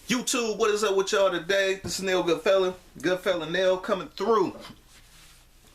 YouTube, what is up with y'all today? This is Neil Goodfella Neil coming through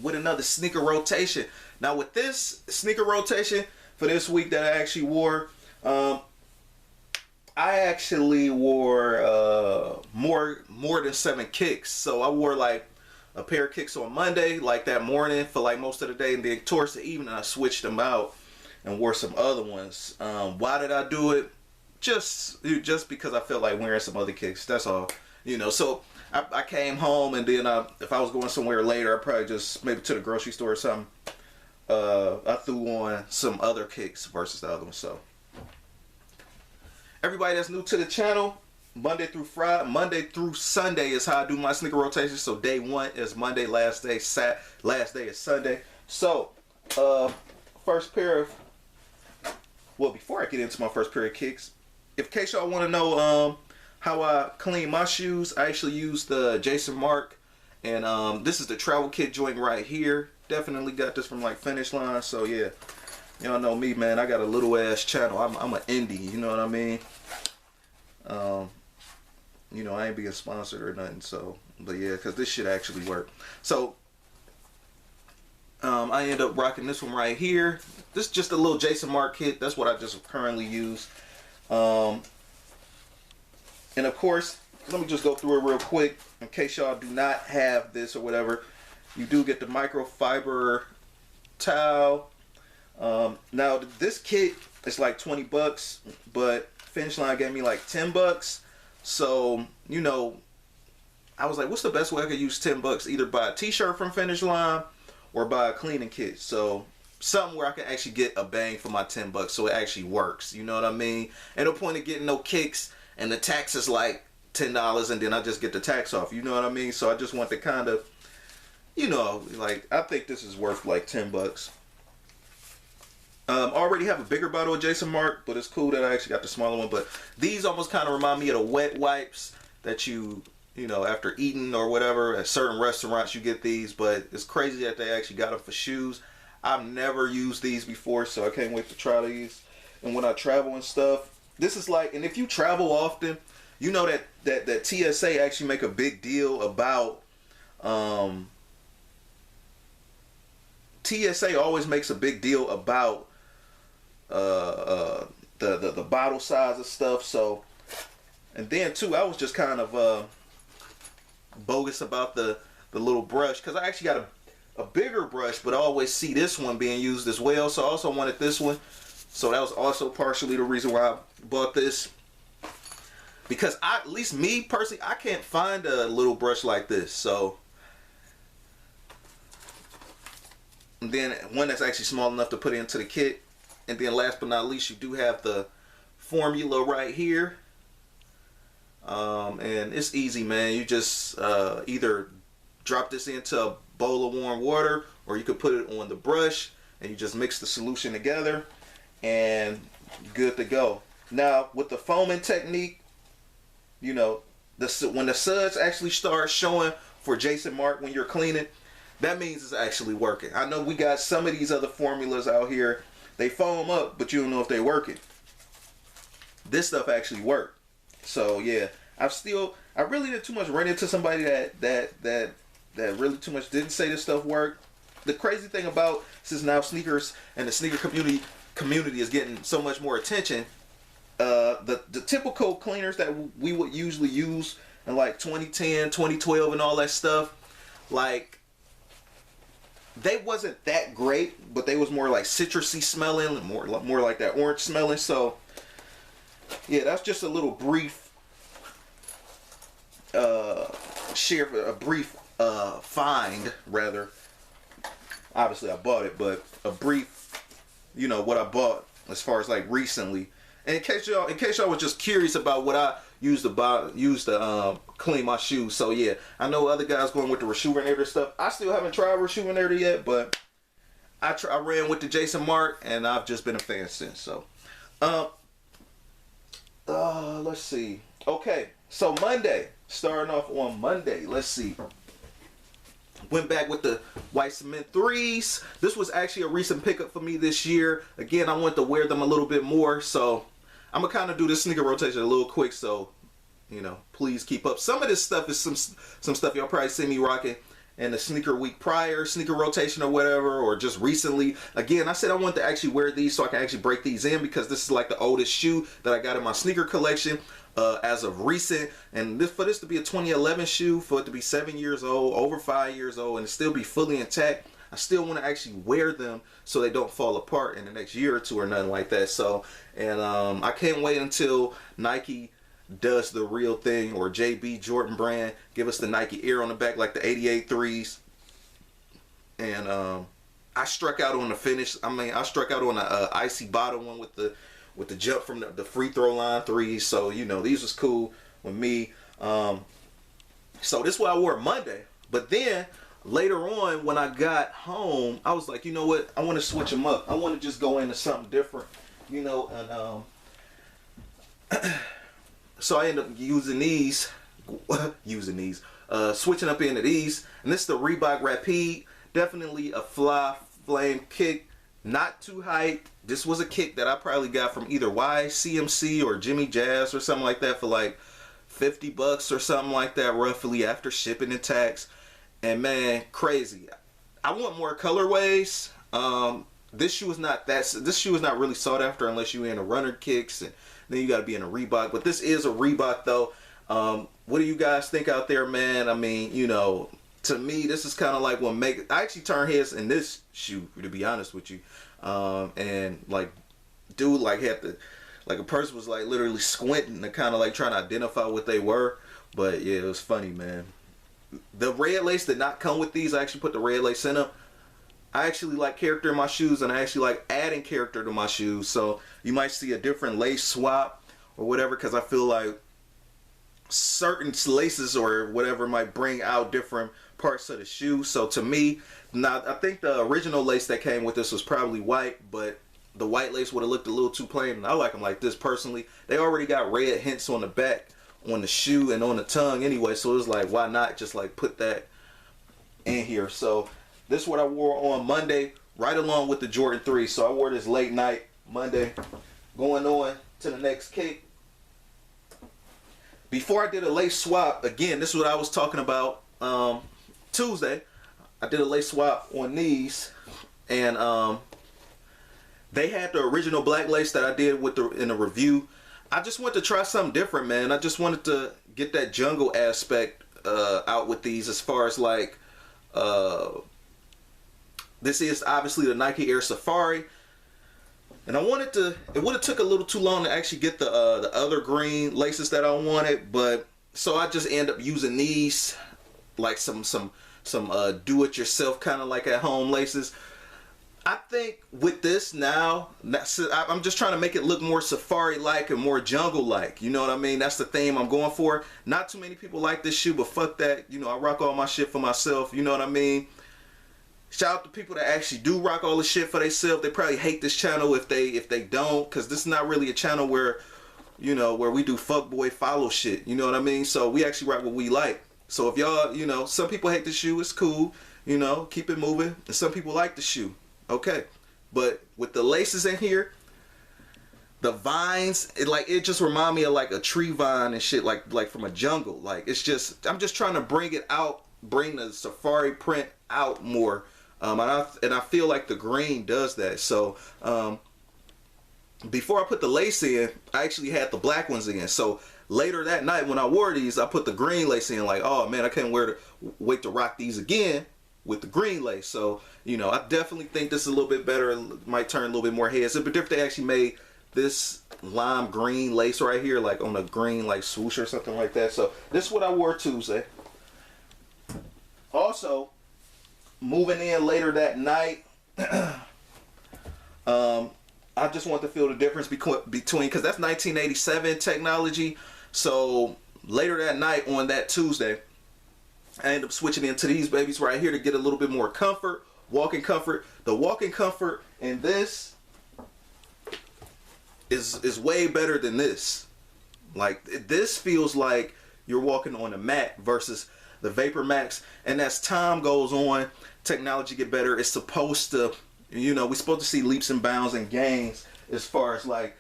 with another sneaker rotation. Now with this sneaker rotation for this week that I actually wore, I actually wore more than 7 kicks. So I wore like a pair of kicks on Monday, like that morning for like most of the day, and then towards the evening I switched them out and wore some other ones. Why did I do it? Just because I felt like wearing some other kicks. That's all. You know, so I came home, and then if I was going somewhere later, I'd probably just maybe to the grocery store or something. I threw on some other kicks versus the other one. So everybody that's new to the channel, Monday through Sunday is how I do my sneaker rotation. So day 1 is Monday, last day is Sunday. So first pair of, well, before I get into my first pair of kicks, in case y'all want to know how I clean my shoes, I actually use the Jason Mark, and this is the travel kit joint right here. Definitely got this from like Finish Line. So yeah, y'all know me, man. I got a little ass channel. I'm an indie, you know what I mean? You know, I ain't being sponsored or nothing. So, but yeah, because this shit actually work. So I end up rocking this one right here. This is just a little Jason Mark kit. That's what I just currently use. And of course, let me just go through it real quick in case y'all do not have this or whatever. You do get the microfiber towel. Now this kit is like 20 bucks, but Finish Line gave me like 10 bucks. So, you know, I was like, what's the best way I could use 10 bucks? Either buy a t-shirt from Finish Line or buy a cleaning kit. So something where I can actually get a bang for my 10 bucks so it actually works. You know what I mean? Ain't no point of getting no kicks and the tax is like $10 and then I just get the tax off. You know what I mean? So I just want to kind of, you know, like, I think this is worth like 10 bucks. I already have a bigger bottle of Jason Mark, but it's cool that I actually got the smaller one. But these almost kind of remind me of the wet wipes that you know, after eating or whatever, at certain restaurants you get these. But it's crazy that they actually got them for shoes. I've never used these before, so I can't wait to try these. And when I travel and stuff, this is like, and if you travel often, you know that TSA actually make a big deal about, TSA always makes a big deal about the bottle size of stuff. So, and then too, I was just kind of bogus about the little brush, because I actually got a bigger brush, but I always see this one being used as well. So I also wanted this one. So that was also partially the reason why I bought this, because at least me personally, I can't find a little brush like this. So, and then one that's actually small enough to put into the kit. And then last but not least, you do have the formula right here. And it's easy, man. You just either drop this into a bowl of warm water, or you could put it on the brush and you just mix the solution together and good to go. Now with the foaming technique, you know, when the suds actually start showing for Jason Mark when you're cleaning, that means it's actually working. I know we got some of these other formulas out here, they foam up, but you don't know if they're working. This stuff actually worked. So yeah, I really didn't too much run into somebody that really too much didn't say this stuff worked. The crazy thing about, since now sneakers and the sneaker community is getting so much more attention, the typical cleaners that we would usually use in like 2010, 2012 and all that stuff, like, they wasn't that great, but they was more like citrusy smelling, more like that orange smelling. So yeah, that's just a little brief find, rather. Obviously I bought it, but a brief, you know, what I bought as far as like recently. And in case y'all was just curious about what I used to clean my shoes. So yeah, I know other guys going with the Reshoevn-Ader stuff. I still haven't tried Reshoevn-Ader yet, but I ran with the Jason Mark and I've just been a fan since. So let's see. Okay, so Monday, starting off on Monday, let's see. Went back with the white cement 3s. This was actually a recent pickup for me this year. Again, I want to wear them a little bit more, so I'm gonna kind of do this sneaker rotation a little quick, so you know, please keep up. Some of this stuff is some stuff y'all probably see me rocking in the sneaker week prior, sneaker rotation or whatever, or just recently. Again, I said I wanted to actually wear these so I can actually break these in, because this is like the oldest shoe that I got in my sneaker collection as of recent. And for this to be a 2011 shoe, for it to be 7 years old, over 5 years old, and still be fully intact, I still want to actually wear them so they don't fall apart in the next year or two or nothing like that. So, and I can't wait until Nike does the real thing, or JB Jordan brand give us the Nike Air on the back like the 88 threes. And I struck out on the finish. I mean, I struck out on the icy bottom one with the jump from the free throw line threes. So, you know, these was cool with me. So this is what I wore Monday. But then later on, when I got home, I was like, you know what? I want to switch them up. I want to just go into something different, you know. And so I ended up using these, switching up into these. And this is the Reebok Rapide. Definitely a fly flame kick. Not too hype. This was a kick that I probably got from either YCMC or Jimmy Jazz or something like that for like $50 or something like that, roughly, after shipping and tax. And man, crazy. I want more colorways. This shoe is not really sought after unless you're into runner kicks, and then you got to be in a Reebok. But this is a Reebok though. What do you guys think out there, man? I mean, you know, to me, this is kind of like what I actually turn heads in this shoe, to be honest with you. And like, dude, like a person was like literally squinting to kind of like trying to identify what they were. But yeah, it was funny, man. The red lace did not come with these. I actually put the red lace in them. I actually like character in my shoes, and I actually like adding character to my shoes. So you might see a different lace swap or whatever, because I feel like certain laces or whatever might bring out different parts of the shoe. So to me, now I think the original lace that came with this was probably white, but the white lace would have looked a little too plain, and I like them like this personally. They already got red hints on the back, on the shoe, and on the tongue anyway, so it was like, why not just like put that in here? So this is what I wore on Monday, right along with the Jordan 3. So I wore this late night Monday, going on to the next kick. Before I did a lace swap, again, this is what I was talking about Tuesday. I did a lace swap on these, and they had the original black lace that I did in the review. I just wanted to try something different, man. I just wanted to get that jungle aspect out with these, as far as like, this is obviously the Nike Air Safari. And it would have took a little too long to actually get the other green laces that I wanted, but so I just end up using these, like some do-it-yourself kind of like at home laces. I think with this now, I'm just trying to make it look more safari-like and more jungle-like. You know what I mean? That's the theme I'm going for. Not too many people like this shoe, but fuck that. You know, I rock all my shit for myself. You know what I mean? Shout out to people that actually do rock all the shit for themselves. They probably hate this channel if they don't, because this is not really a channel where, you know, where we do fuckboy follow shit. You know what I mean? So we actually rock what we like. So if y'all, you know, some people hate the shoe, it's cool. You know, keep it moving. And some people like the shoe. Okay. But with the laces in here, the vines, it just remind me of like a tree vine and shit, like from a jungle. Like, it's just, I'm just trying to bring it out, bring the safari print out more. And I feel like the green does that. So before I put the lace in, I actually had the black ones in. So later that night when I wore these, I put the green lace in. Like, oh man, I can't wait to rock these again with the green lace. So, you know, I definitely think this is a little bit better. It might turn a little bit more heads. But if they actually made this lime green lace right here, like on a green like swoosh or something like that. So this is what I wore Tuesday. Also, moving in later that night, I just want to feel the difference between, because that's 1987 technology. So later that night on that Tuesday, I ended up switching into these babies right here to get a little bit more comfort, walking comfort. The walking comfort in this is way better than this. Like, this feels like you're walking on a mat versus the Vapor Max. And as time goes on, technology get better. It's supposed to, you know, we're supposed to see leaps and bounds and gains as far as like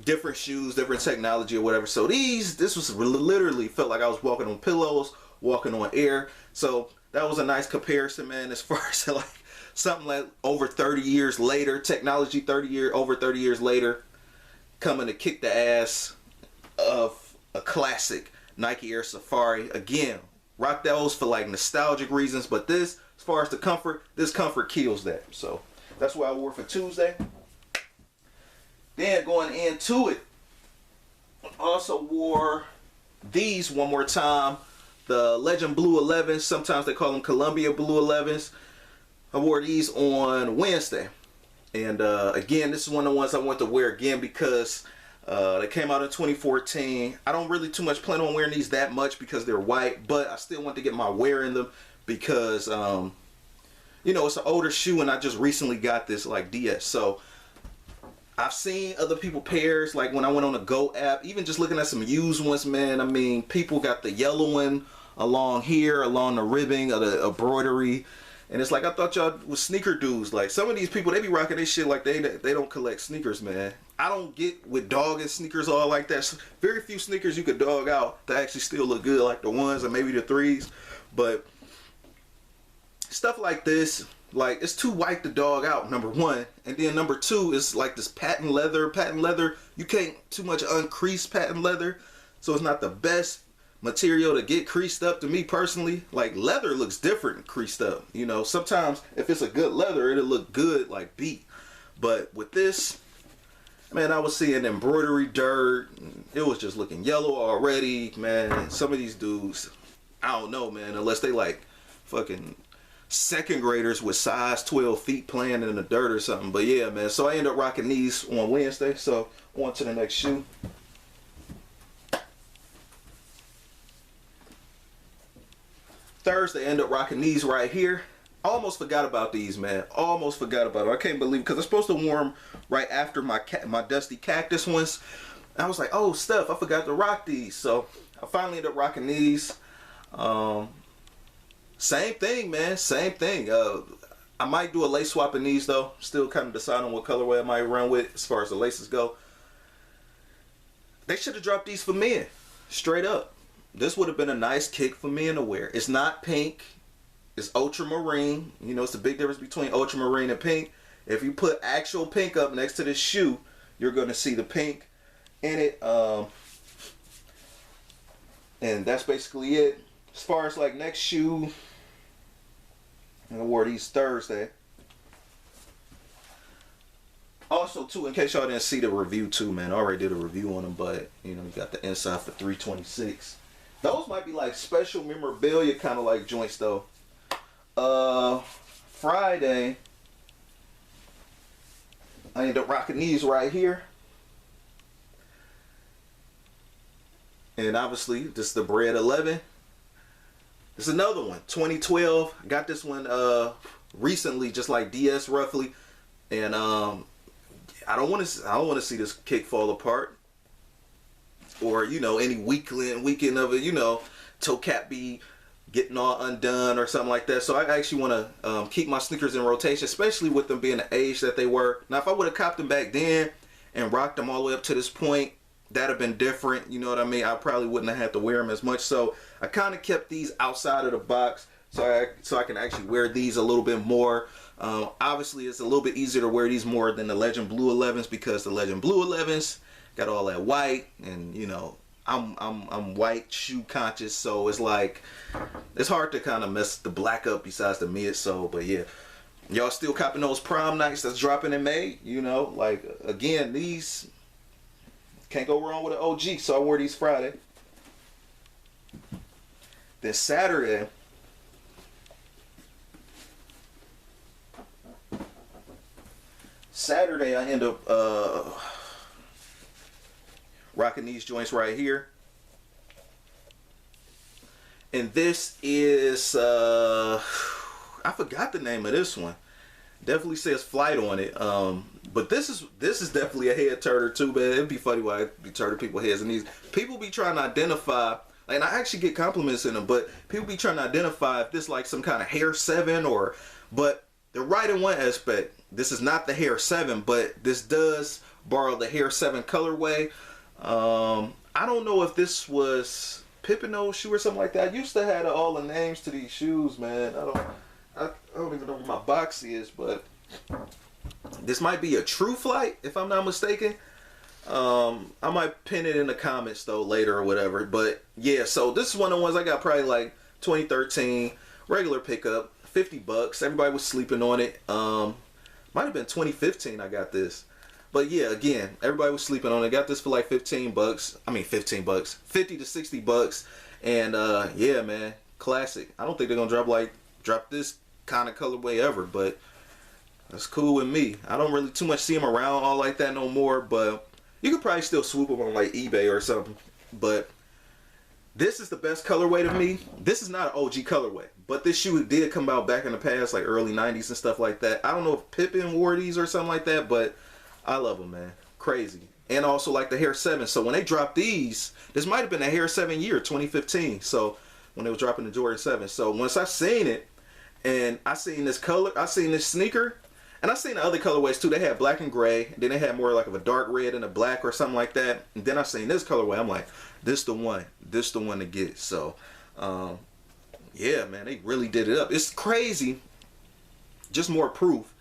different shoes, different technology or whatever. So this was literally felt like I was walking on pillows, walking on air. So that was a nice comparison, man, as far as like something like over 30 years later, technology over 30 years later, coming to kick the ass of a classic Nike Air Safari. Again, rock those for like nostalgic reasons, but this, as far as the comfort, this comfort kills that. So that's what I wore for Tuesday. Then going into it, also wore these one more time, the Legend Blue 11s. Sometimes they call them Columbia Blue 11s. I wore these on Wednesday, and again, this is one of the ones I want to wear again because they came out in 2014. I don't really too much plan on wearing these that much because they're white, but I still want to get my wear in them because you know, it's an older shoe, and I just recently got this like DS. So I've seen other people pairs, like when I went on the Go app, even just looking at some used ones, man. I mean, people got the yellow one along here, along the ribbing of the embroidery. And it's like, I thought y'all was sneaker dudes. Like, some of these people, they be rocking this shit like they don't collect sneakers, man. I don't get with dogging sneakers all like that. Very few sneakers you could dog out that actually still look good, like the ones and maybe the threes. But stuff like this, like, it's too white to dog out, number one. And then number two is like this patent leather. Patent leather, you can't too much uncrease patent leather. So it's not the best material to get creased up to me personally. Like, leather looks different creased up, you know. Sometimes if it's a good leather, it'll look good like beat. But with this, man, I was seeing embroidery dirt. It was just looking yellow already, man. Some of these dudes, I don't know, man, unless they like fucking second graders with size 12 feet playing in the dirt or something. But yeah, man, so I ended up rocking these on Wednesday. So on to the next shoe. Thursday, I ended up rocking these right here. I almost forgot about these, man. Almost forgot about them. I can't believe, because I'm supposed to wear them right after my Dusty Cactus ones. I was like, oh, stuff, I forgot to rock these. So I finally ended up rocking these. Same thing, man. Same thing. I might do a lace swap in these, though. Still kind of deciding what colorway I might run with as far as the laces go. They should have dropped these for men. Straight up. This would have been a nice kick for men to wear. It's not pink. It's ultramarine. You know, it's the big difference between ultramarine and pink. If you put actual pink up next to this shoe, you're going to see the pink in it. And that's basically it. As far as like next shoe, I wore these Thursday. Also, too, in case y'all didn't see the review too, man, I already did a review on them, but, you know, you got the inside for $326. Those might be like special memorabilia kind of like joints though. Friday, I ended up rocking these right here. And obviously, this is the Bred 11. This is another one, 2012. Got this one recently, just like DS roughly. And I don't want to see this kick fall apart. Or, you know, any weekend of it, you know, toe cap be getting all undone or something like that. So I actually want to keep my sneakers in rotation, especially with them being the age that they were. Now, if I would have copped them back then and rocked them all the way up to this point, that'd have been different. You know what I mean? I probably wouldn't have had to wear them as much. So I kind of kept these outside of the box so I can actually wear these a little bit more. Obviously, it's a little bit easier to wear these more than the Legend Blue 11s because the Legend Blue 11s got all that white, and you know, I'm white shoe conscious, so it's like it's hard to kind of mess the black up besides the midsole. But yeah, y'all still copping those prom nights that's dropping in May, you know, like again, these can't go wrong with an OG, so I wore these Friday. Then Saturday, I end up rocking these joints right here. And this is I forgot the name of this one. Definitely says Flight on it. But this is definitely a head turner too, man. It'd be funny why I be turning people's heads, and these people be trying to identify, and I actually get compliments in them, but people be trying to identify if this like some kind of Hair 7 but they're right in one aspect. This is not the Hair 7, but this does borrowed the Hair 7 colorway. I don't know if this was Pippino's shoe or something like that. I used to have all the names to these shoes, man. I don't even know where my box is, but this might be a True Flight, if I'm not mistaken. I might pin it in the comments though later or whatever. But yeah, so this is one of the ones I got probably like 2013, regular pickup, $50. Everybody was sleeping on it. Might have been 2015 I got this. But yeah, again, everybody was sleeping on it. Got this for like $15. I mean 15 bucks, 50 to 60 bucks. And yeah, man, classic. I don't think they're gonna drop this kind of colorway ever, but that's cool with me. I don't really too much see them around all like that no more, but you could probably still swoop them on like eBay or something. But this is the best colorway to me. This is not an OG colorway, but this shoe did come out back in the past, like early 90s and stuff like that. I don't know if Pippen wore these or something like that, but I love them, man. Crazy. And also like the Hair 7. So when they dropped these, this might have been a Hair 7 year, 2015. So when they were dropping the Jordan 7. So once I seen it, and I seen this color, I seen this sneaker, and I seen the other colorways too. They had black and gray, and then they had more like of a dark red and a black or something like that. And then I seen this colorway. I'm like, this the one. This the one to get. So, yeah, man, they really did it up. It's crazy. Just more proof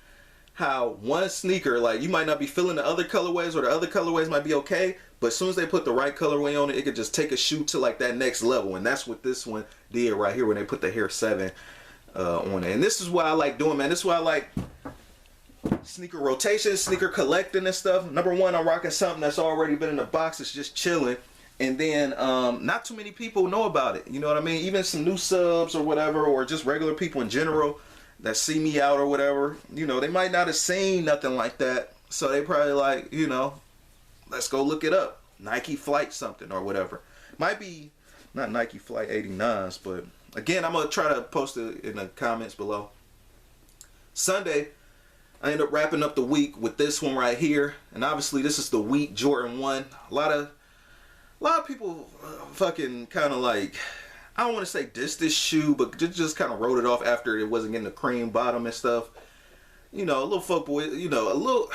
how one sneaker, like you might not be feeling the other colorways, or the other colorways might be okay, but as soon as they put the right colorway on it, it could just take a shoe to like that next level. And that's what this one did right here when they put the Hair 7 on it. And this is what I like doing, man. This is why I like sneaker rotation, sneaker collecting and stuff. Number one, I'm rocking something that's already been in the box. It's just chilling. And then not too many people know about it. You know what I mean? Even some new subs or whatever, or just regular people in general that see me out or whatever, you know, they might not have seen nothing like that. So they probably like, you know, let's go look it up. Nike Flight something or whatever. Might be not Nike Flight 89s, but again, I'm going to try to post it in the comments below. Sunday, I ended up wrapping up the week with this one right here. And obviously this is the Wheat Jordan 1. A lot of people fucking kind of like, I don't want to say diss this shoe, but just kind of wrote it off after it wasn't getting the cream bottom and stuff. You know, a little fuckboy, you know, a little,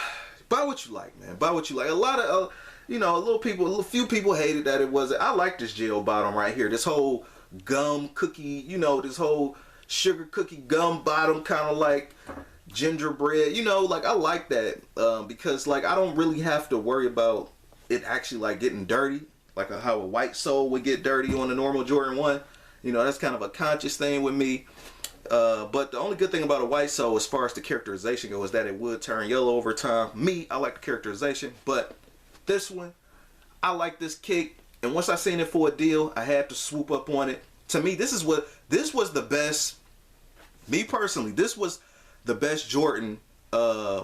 buy what you like, man. Buy what you like. A lot of, you know, a few people hated that it wasn't. I like this gel bottom right here. This whole gum cookie, you know, this whole sugar cookie gum bottom, kind of like gingerbread, you know, like I like that because like I don't really have to worry about it actually like getting dirty. Like how a white sole would get dirty on a normal Jordan 1. You know, that's kind of a conscious thing with me. But the only good thing about a white sole as far as the characterization goes is that it would turn yellow over time. Me, I like the characterization. But this one, I like this kick. And once I seen it for a deal, I had to swoop up on it. To me, this was the best, me personally, this was the best Jordan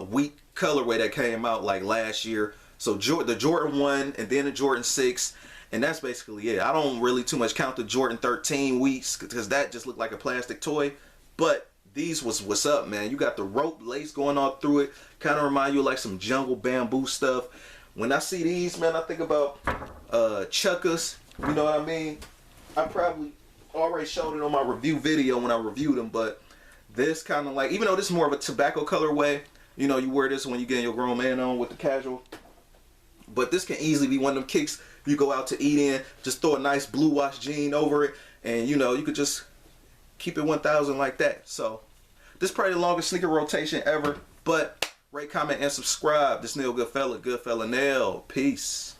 wheat colorway that came out like last year. So the Jordan 1 and then the Jordan 6, and that's basically it. I don't really too much count the Jordan 13 wheats because that just looked like a plastic toy. But these was what's up, man. You got the rope lace going all through it. Kind of remind you of like some jungle bamboo stuff. When I see these, man, I think about Chuckas. You know what I mean? I probably already showed it on my review video when I reviewed them, but this kind of like, even though this is more of a tobacco colorway, you know, you wear this when you get your grown man on with the casual. But this can easily be one of them kicks you go out to eat in, just throw a nice blue wash jean over it, and you know, you could just keep it 1000 like that. So this is probably the longest sneaker rotation ever. But rate, comment, and subscribe. This Neil Goodfella, Goodfella Nail. Peace.